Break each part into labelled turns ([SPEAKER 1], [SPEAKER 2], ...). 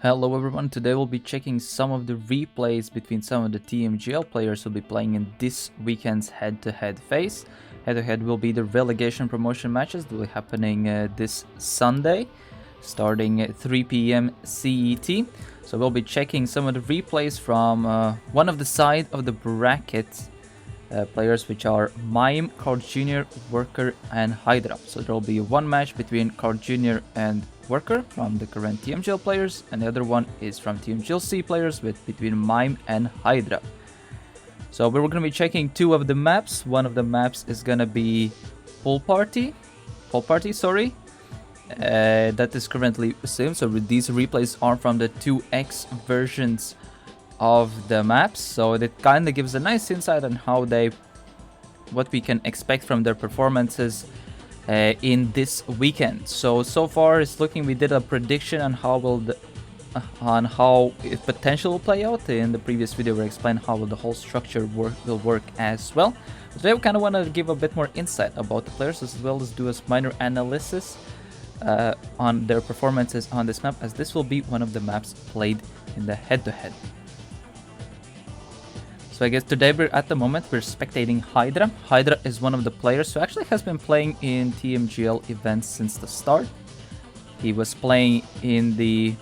[SPEAKER 1] Hello everyone, today we'll be checking some of the replays between some of the TMGL players who'll be playing in this weekend's head-to-head phase. Head-to-head will be the relegation promotion matches that will be happening this Sunday, starting at 3 PM CET. So we'll be checking some of the replays from one of the side of the bracket players, which are Mime, CarlJr, Worker, and Haedra. So there will be one match between CarlJr and Worker from the current TMGL players, and the other one is from TMGLC players between Mime and Haedra. So we're going to be checking two of the maps. One of the maps is going to be Pool Party, that is currently assumed. So these replays are from the 2X versions of the maps, so it kind of gives a nice insight on what we can expect from their performances in this weekend. So far it's looking, we did a prediction on how it potentially will play out. In the previous video we explained how the whole structure will work as well. But today we kind of want to give a bit more insight about the players, as well as do a minor analysis on their performances on this map, as this will be one of the maps played in the head-to-head. So I guess today at the moment we're spectating Haedra. Haedra is one of the players who actually has been playing in TMGL events since the start. He was playing in the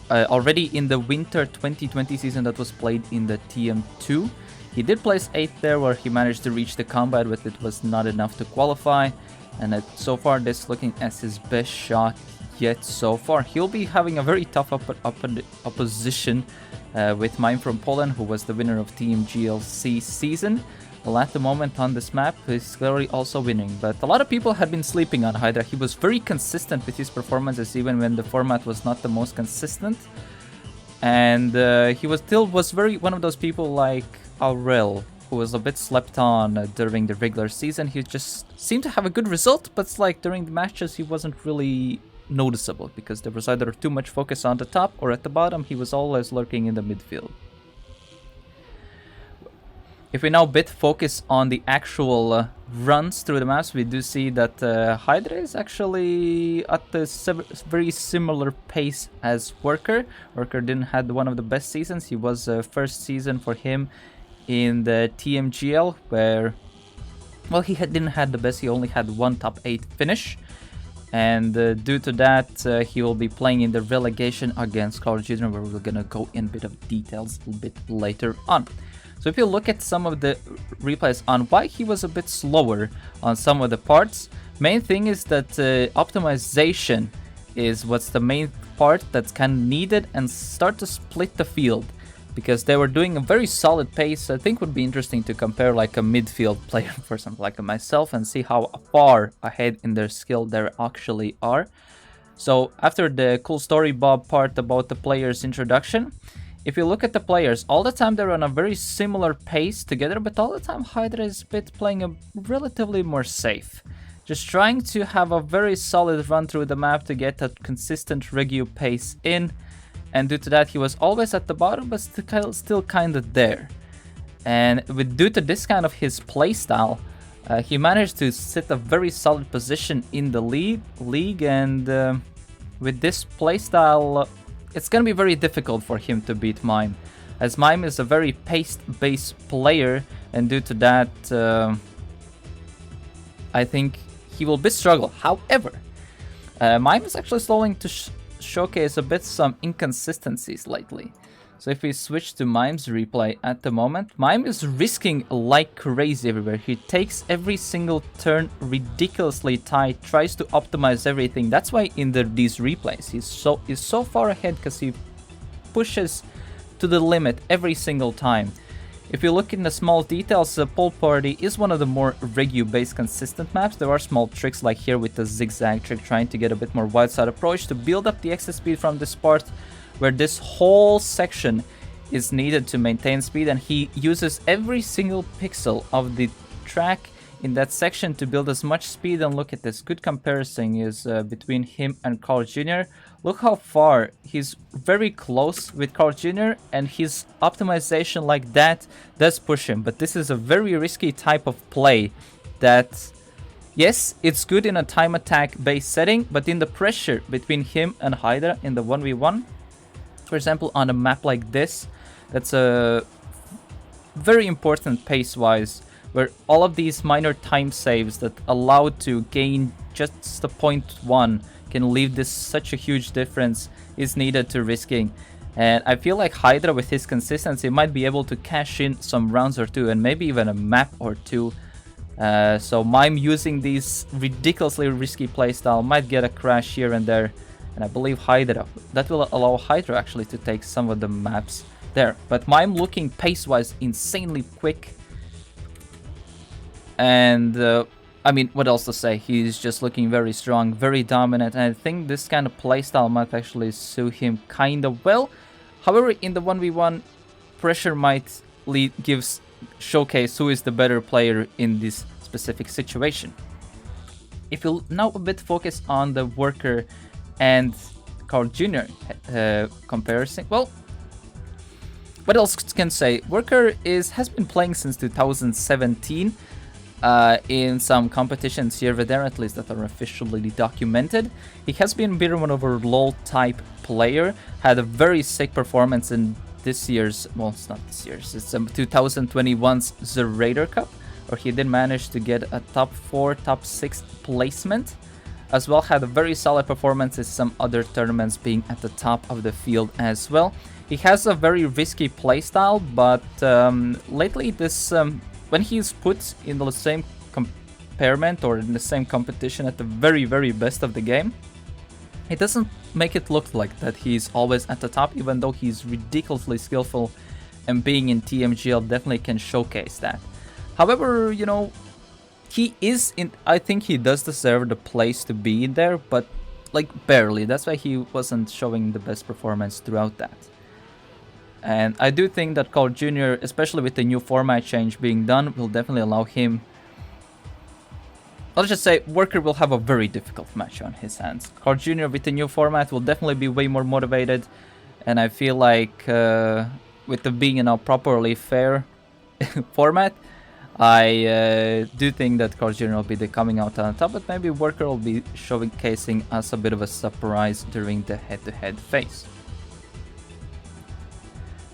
[SPEAKER 1] already in the winter 2020 season that was played in the TM2. He did place 8th there, where he managed to reach the combat, but it was not enough to qualify. And so far this looking as his best shot yet so far. He'll be having a very tough opposition with Mime from Poland, who was the winner of TMGLC season. Well, at the moment on this map, he's clearly also winning, but a lot of people had been sleeping on Haedra. He was very consistent with his performances, even when the format was not the most consistent. And he was one of those people like Aurel, who was a bit slept on during the regular season. He just seemed to have a good result, but it's like during the matches he wasn't really noticeable, because there was either too much focus on the top or at the bottom. He was always lurking in the midfield. If we now focus on the actual runs through the maps, we do see that Haedra is actually at a very similar pace as Worker. Worker didn't have one of the best seasons. He was first season for him in the TMGL, where, well, he didn't have the best. He only had one top 8 finish. And due to that, he will be playing in the relegation against CarlJr, where we're gonna go in a bit of details a bit later on. So if you look at some of the replays on why he was a bit slower on some of the parts, main thing is that optimization is what's the main part that's kind of needed, and start to split the field, because they were doing a very solid pace. I think would be interesting to compare like a midfield player, for example, like myself, and see how far ahead in their skill they actually are. So after the cool story Bob part about the players' introduction, if you look at the players, all the time they're on a very similar pace together, but all the time Haedra is playing a relatively more safe. Just trying to have a very solid run through the map to get a consistent regu pace in. And due to that, he was always at the bottom, but still kind of there. And due to this kind of his playstyle, he managed to sit a very solid position in the league. And with this playstyle, it's going to be very difficult for him to beat Mime, as Mime is a very pace-based player. And due to that, I think he will struggle. However, Mime is actually slowing to showcase a bit some inconsistencies lately. So if we switch to Mime's replay at the moment, Mime is risking like crazy everywhere. He takes every single turn ridiculously tight, tries to optimize everything. That's why in these replays he's so far ahead, because he pushes to the limit every single time. If you look in the small details, Pool Party is one of the more regu-based consistent maps. There are small tricks like here with the zigzag trick, trying to get a bit more wide side approach to build up the excess speed from this part, where this whole section is needed to maintain speed, and he uses every single pixel of the track in that section to build as much speed. And look at this, good comparison is between him and CarlJr. Look how far he's very close with CarlJr, and his optimization like that does push him. But this is a very risky type of play that, yes, it's good in a time attack based setting, but in the pressure between him and Haedra in the 1v1, For example, on a map like this, that's a very important pace-wise, where all of these minor time saves that allow to gain just the 0.1 can leave this such a huge difference is needed to risking. And I feel like Haedra, with his consistency, might be able to cash in some rounds or two, and maybe even a map or two. So Mime using these ridiculously risky playstyle might get a crash here and there. And I believe Haedra, that will allow Haedra actually to take some of the maps there. But Mime looking pace-wise insanely quick. And I mean, what else to say? He's just looking very strong, very dominant. And I think this kind of playstyle might actually suit him kind of well. However, in the 1v1, pressure might showcase who is the better player in this specific situation. If you'll now a bit focus on the Worker and CarlJr comparison, well, what else can say? Worker has been playing since 2017 in some competitions here and there, at least that are officially documented. He has been beaten over LoL type player, had a very sick performance in this year's, well, it's not this year's, it's 2021's eRacer Cup, where he did manage to get a top 4, top 6 placement. As well, had a very solid performance in some other tournaments, being at the top of the field as well. He has a very risky playstyle, but lately this, when he's put in the same comparison or in the same competition at the very, very best of the game, it doesn't make it look like that he's always at the top, even though he's ridiculously skillful, and being in TMGL definitely can showcase that. However, you know, he is in, I think he does deserve the place to be in there, but like barely. That's why he wasn't showing the best performance throughout that. And I do think that CarlJr, especially with the new format change being done, will definitely allow him. Let's just say Worker will have a very difficult match on his hands. CarlJr with the new format will definitely be way more motivated, and I feel like with the being in a properly fair format, I do think that CarlJr will be coming out on top, but maybe Worker will be showcasing us a bit of a surprise during the head-to-head phase.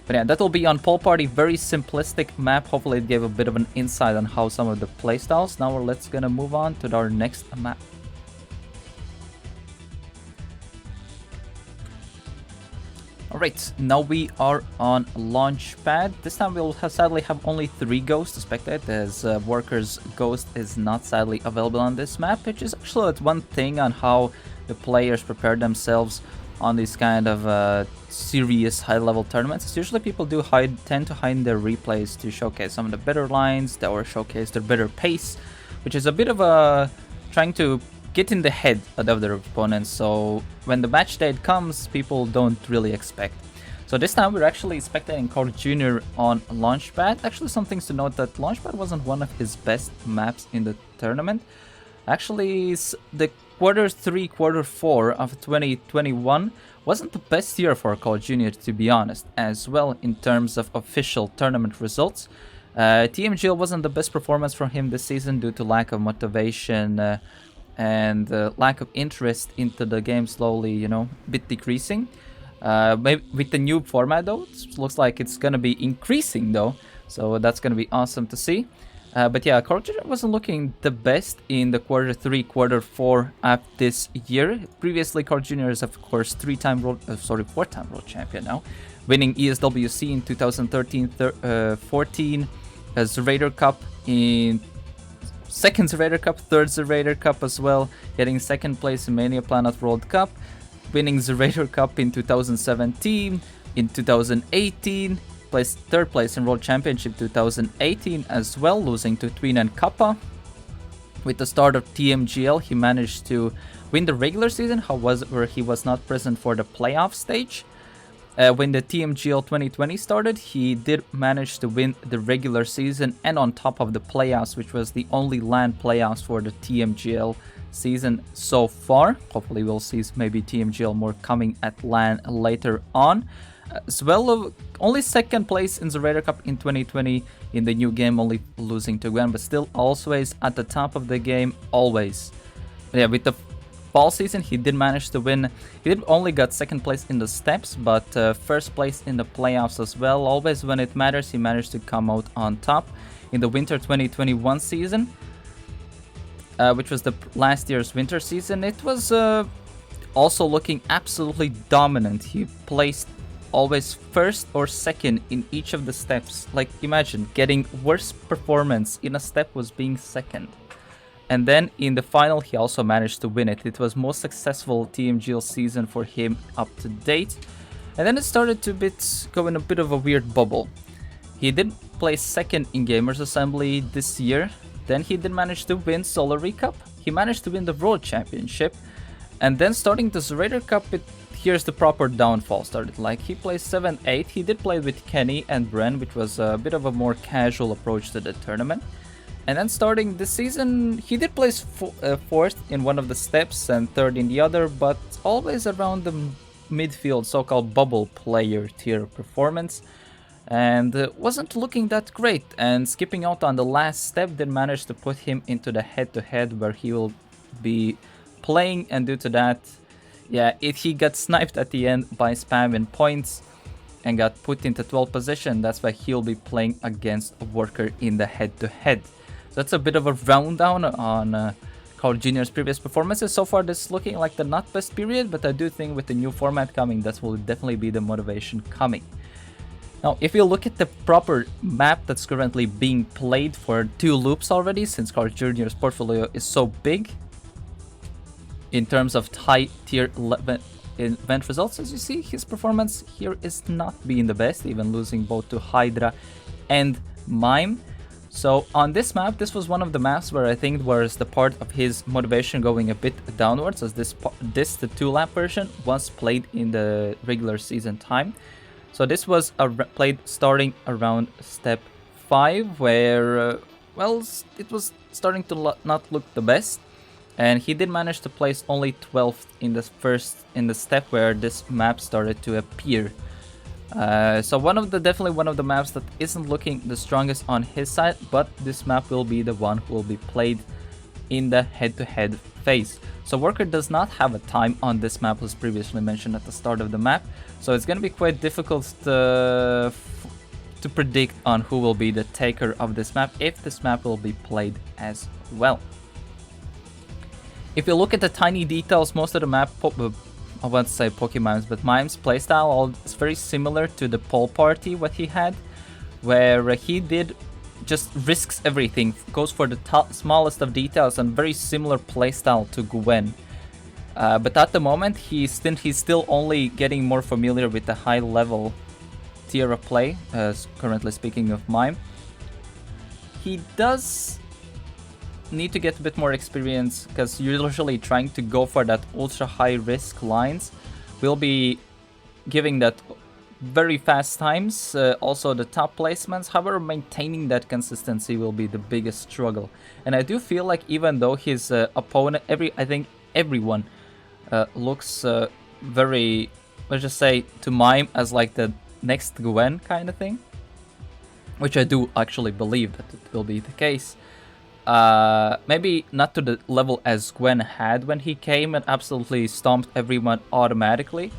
[SPEAKER 1] But yeah, that will be on Pole Party, very simplistic map. Hopefully it gave a bit of an insight on how some of the playstyles. Now let's gonna move on to our next map. Alright, now we are on Launchpad. This time we'll sadly have only 3 ghosts to spectate, as Worker's ghost is not sadly available on this map, which is actually one thing on how the players prepare themselves on these kind of serious high-level tournaments. It's usually people do tend to hide their replays to showcase some of the better lines, or showcase their better pace, which is a bit of a trying to get in the head of their opponents, so when the match date comes, people don't really expect. So this time we're actually spectating CarlJr on Launchpad. Actually, some things to note, that Launchpad wasn't one of his best maps in the tournament. Actually, the Quarter 3, Quarter 4 of 2021 wasn't the best year for CarlJr, to be honest, as well in terms of official tournament results. TMGL wasn't the best performance for him this season due to lack of motivation and lack of interest into the game, slowly, you know, bit decreasing. Maybe with the new format though, it looks like it's gonna be increasing though, so that's gonna be awesome to see. But yeah, CarlJr wasn't looking the best in the Quarter 3, Quarter 4 of this year. Previously, CarlJr is of course 4-time world champion now, winning ESWC in 2013-14, eRacer Cup in second eRacer Cup, third eRacer Cup as well, getting second place in Mania Planet World Cup, winning eRacer Cup in 2017, in 2018, placed third place in World Championship 2018 as well, losing to Tween and Kappa. With the start of TMGL, he managed to win the regular season, however he was not present for the playoff stage. When the TMGL 2020 started, he did manage to win the regular season and on top of the playoffs, which was the only LAN playoffs for the TMGL season so far. Hopefully we'll see maybe TMGL more coming at LAN later on. As well, only second place in the eRacer Cup in 2020 in the new game, only losing to Gwen, but still always at the top of the game, always. But yeah, with the fall season, he did manage to win. He did only got second place in the steps, but first place in the playoffs as well. Always when it matters, he managed to come out on top. In the winter 2021 season, which was the last year's winter season, it was also looking absolutely dominant. He placed always first or second in each of the steps. Like, imagine getting worst performance in a step was being second. And then in the final, he also managed to win it. It was most successful TMGL season for him up to date. And then it started to go in a bit of a weird bubble. He did place second in Gamers Assembly this year. Then he did manage to win Solar Cup. He managed to win the World Championship. And then starting this Raider Cup, here's the proper downfall started. Like, he placed 7-8. He did play with Kenny and Bren, which was a bit of a more casual approach to the tournament. And then starting this season, he did place fourth in one of the steps and third in the other, but always around the midfield, so-called bubble player tier performance. And wasn't looking that great. And skipping out on the last step did manage to put him into the head-to-head where he will be playing. And due to that, yeah, he got sniped at the end by Spam in points and got put into 12th position. That's why he'll be playing against Worker in the head-to-head. So that's a bit of a rundown on CarlJr's previous performances. So far, this is looking like the not best period, but I do think with the new format coming, that will definitely be the motivation coming. Now, if you look at the proper map that's currently being played for 2 loops already, since CarlJr's portfolio is so big, in terms of high tier event results, as you see, his performance here is not being the best, even losing both to Haedra and Mime. So on this map, this was one of the maps where I think was the part of his motivation going a bit downwards, as the 2-lap version was played in the regular season time. So this was played starting around step 5, where, well, it was starting to not look the best. And he did manage to place only 12th in the step where this map started to appear. So definitely one of the maps that isn't looking the strongest on his side, but this map will be the one who will be played in the head-to-head phase. So Worker does not have a time on this map, as previously mentioned at the start of the map. So it's going to be quite difficult to predict on who will be the taker of this map, if this map will be played as well. If you look at the tiny details, most of the map, I want to say Pokemimes, but Mime's playstyle is very similar to the Pole Party, what he had, where he did just risks everything, goes for the smallest of details, and very similar playstyle to Gwen. But at the moment, he's still only getting more familiar with the high level tier of play, currently speaking of Mime. He does need to get a bit more experience, because usually trying to go for that ultra high risk lines will be giving that very fast times, also the top placements. However, maintaining that consistency will be the biggest struggle. And I do feel like even though his opponent, I think everyone looks very, let's just say, to Mime as like the next Gwen kind of thing, which I do actually believe that it will be the case. Maybe not to the level as Gwen had when he came and absolutely stomped everyone automatically,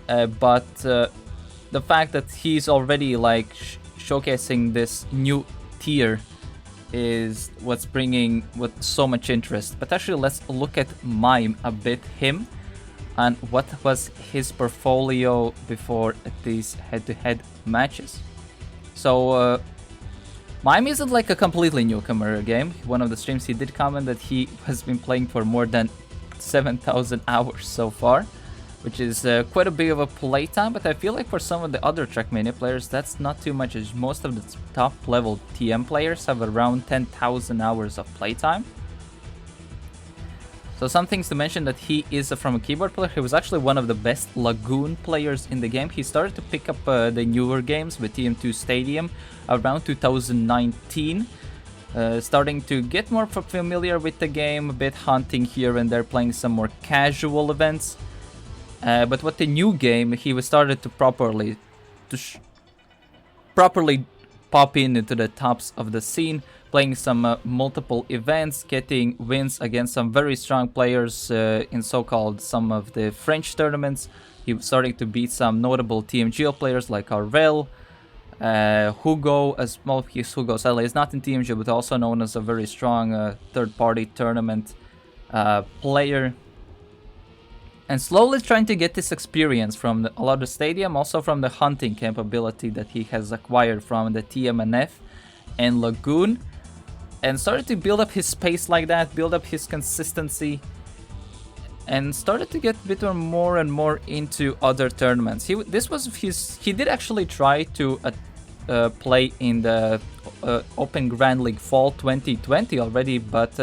[SPEAKER 1] but the fact that he's already like showcasing this new tier is what's bringing with so much interest. But actually, let's look at Mime a bit, him, and what was his portfolio before these head-to-head matches. So Mime isn't like a completely newcomer game. One of the streams he did comment that he has been playing for more than 7,000 hours so far, which is quite a bit of a playtime, but I feel like for some of the other Trackmania players, that's not too much, as most of the top level TM players have around 10,000 hours of playtime. So some things to mention, that he is from a keyboard player. He was actually one of the best Lagoon players in the game. He started to pick up the newer games with TM2 Stadium around 2019. Starting to get more familiar with the game, a bit hunting here and there, playing some more casual events. But with the new game, he was started to properly pop into the tops of the scene, playing some multiple events, getting wins against some very strong players in so-called some of the French tournaments. He was starting to beat some notable TMGL players like CarlJr, Hugo, as well. Hugo sadly is not in TMG, but also known as a very strong third-party tournament player. And slowly trying to get this experience from a lot of the stadium, also from the hunting capability that he has acquired from the TMNF and Lagoon. And started to build up his pace like that, build up his consistency, and started to get a bit more and more into other tournaments. He did actually try to play in the Open Grand League Fall 2020 already, but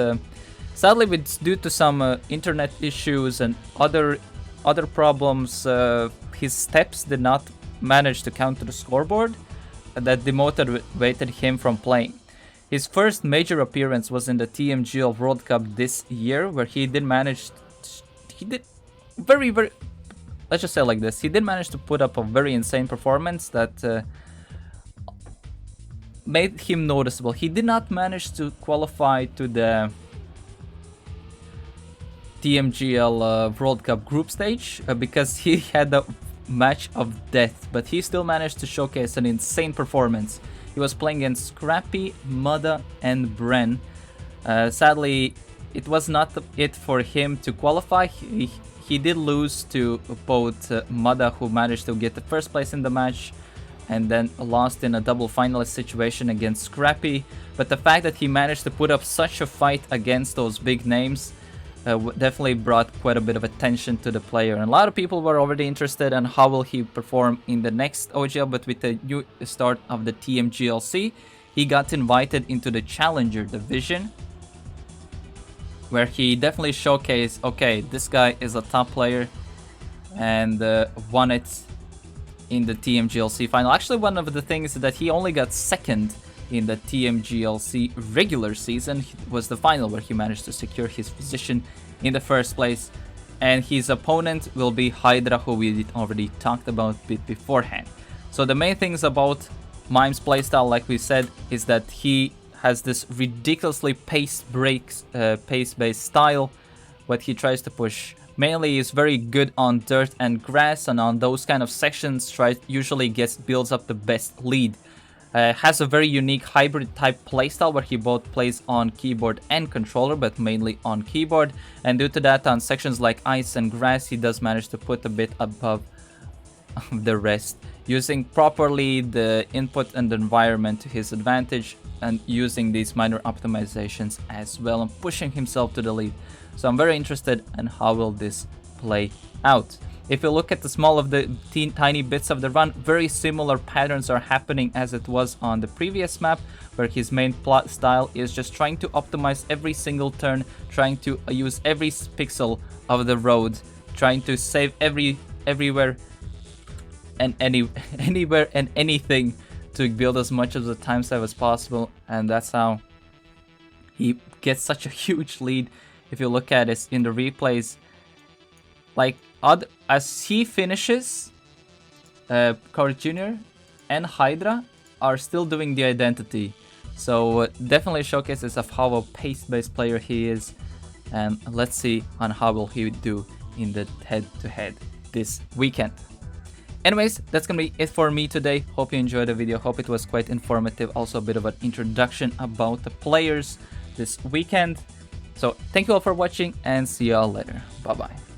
[SPEAKER 1] sadly, due to some internet issues and other problems, his steps did not manage to count to the scoreboard. That demotivated him from playing. His first major appearance was in the TMGL World Cup this year, where he did manage. He did very, let's just say like this. He did manage to put up a very insane performance that made him noticeable. He did not manage to qualify to the TMGL World Cup group stage because he had a match of death, but he still managed to showcase an insane performance. He was playing against Scrappy, Mudda, and Bren. Sadly, it was not it for him to qualify. He did lose to both Mudda, who managed to get the first place in the match, and then lost in a double finalist situation against Scrappy. But the fact that he managed to put up such a fight against those big names definitely brought quite a bit of attention to the player. And a lot of people were already interested in how will he perform in the next OGL, but with the new start of the TMGLC, he got invited into the Challenger division, where he definitely showcased, okay, this guy is a top player, and won it in the TMGLC final. Actually, one of the things that he only got second in the TMGLC regular season was the final, where he managed to secure his position in the first place. And his opponent will be Haedra, who we already talked about a bit beforehand. So the main things about Mime's playstyle, like we said, is that he has this ridiculously pace-based style. What he tries to push mainly is very good on dirt and grass, and on those kind of sections usually builds up the best lead. Has a very unique hybrid type playstyle where he both plays on keyboard and controller, but mainly on keyboard. And due to that, on sections like ice and grass, he does manage to put a bit above the rest, using properly the input and the environment to his advantage, and using these minor optimizations as well, and pushing himself to the lead. So I'm very interested in how will this play out. If you look at the small of the tiny bits of the run, very similar patterns are happening as it was on the previous map, where his main plot style is just trying to optimize every single turn, trying to use every pixel of the road, trying to save everywhere and anywhere and anything to build as much of the time save as possible. And that's how he gets such a huge lead. If you look at it in the replays, like as he finishes, CarlJr and Haedra are still doing the identity. So definitely showcases of how a pace-based player he is. And let's see on how will he do in the head-to-head this weekend. Anyways, that's gonna be it for me today. Hope you enjoyed the video. Hope it was quite informative. Also a bit of an introduction about the players this weekend. So thank you all for watching, and see you all later. Bye bye.